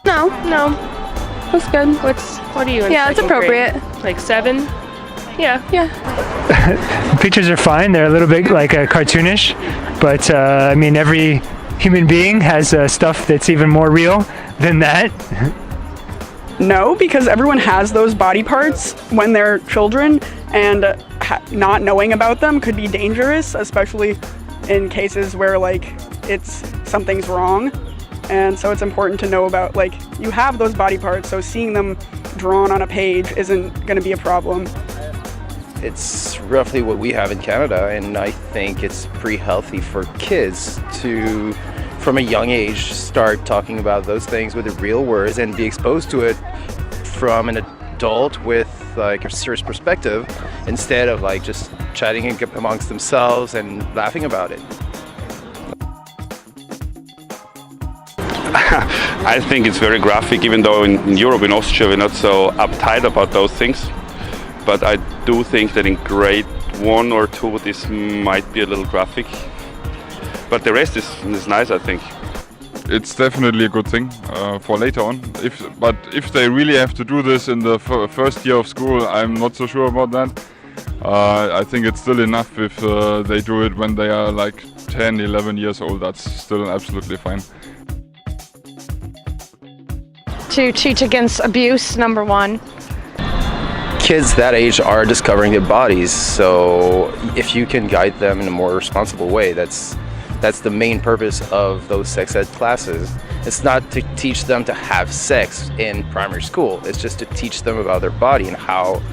No, that's good. What are you in? Yeah, it's second grade? appropriate. Like 7? Yeah. Pictures are fine. They're a little bit like cartoonish, but I mean, every human being has stuff that's even more real than that. No, because everyone has those body parts when they're children, and not knowing about them could be dangerous, especially in cases where like something's wrong. And so it's important to know about, like, you have those body parts, so seeing them drawn on a page isn't going to be a problem. It's roughly what we have in Canada, and I think it's pretty healthy for kids to, from a young age, start talking about those things with the real words and be exposed to it from an adult with like a serious perspective, instead of like just chatting amongst themselves and laughing about it. I think it's very graphic, even though in Europe, in Austria, we're not so uptight about those things. But I do think that in grade 1 or 2, this might be a little graphic. But the rest is nice, I think. It's definitely a good thing for later on. But if they really have to do this in the first year of school, I'm not so sure about that. I think it's still enough if they do it when they are like 10, 11 years old. That's still absolutely fine. To teach against abuse, number 1. Kids that age are discovering their bodies, so if you can guide them in a more responsible way, that's the main purpose of those sex ed classes. It's not to teach them to have sex in primary school, it's just to teach them about their body and how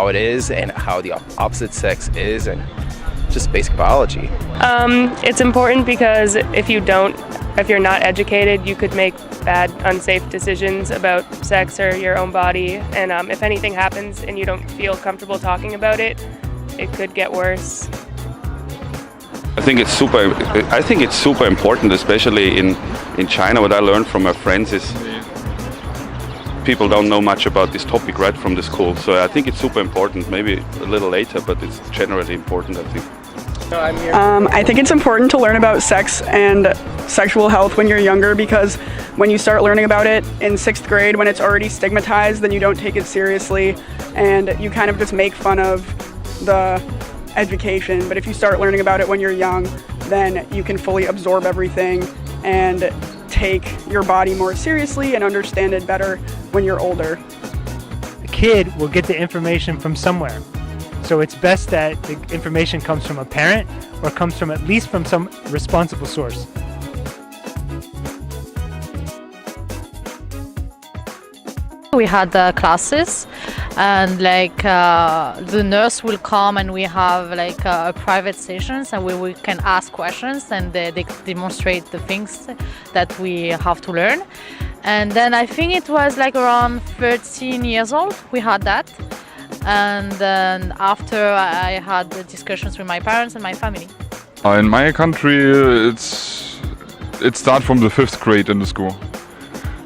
it is and how the opposite sex is, and just basic biology. It's important because if you're not educated, you could make bad, unsafe decisions about sex or your own body. And if anything happens and you don't feel comfortable talking about it, it could get worse. I think it's super important, especially in China. What I learned from my friends is people don't know much about this topic right from the school. So I think it's super important, maybe a little later, but it's generally important, I think. I think it's important to learn about sex and sexual health when you're younger, because when you start learning about it in 6th grade, when it's already stigmatized, then you don't take it seriously and you kind of just make fun of the education. But if you start learning about it when you're young, then you can fully absorb everything and take your body more seriously and understand it better when you're older. A kid will get the information from somewhere. So it's best that the information comes from a parent or comes from at least from some responsible source. We had classes, and like the nurse will come and we have like private sessions, and we can ask questions and they demonstrate the things that we have to learn. And then I think it was like around 13 years old we had that. And then after I had the discussions with my parents and my family. In my country, it starts from the 5th grade in the school.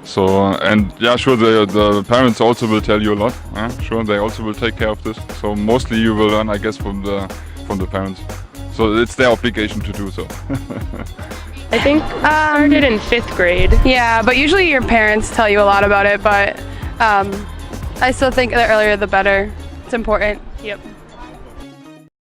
So, and yeah, sure, the parents also will tell you a lot. Sure, they also will take care of this. So mostly you will learn, I guess, from the parents. So it's their obligation to do so. I think started in 5th grade. Yeah, but usually your parents tell you a lot about it, but I still think the earlier the better. It's important. Yep.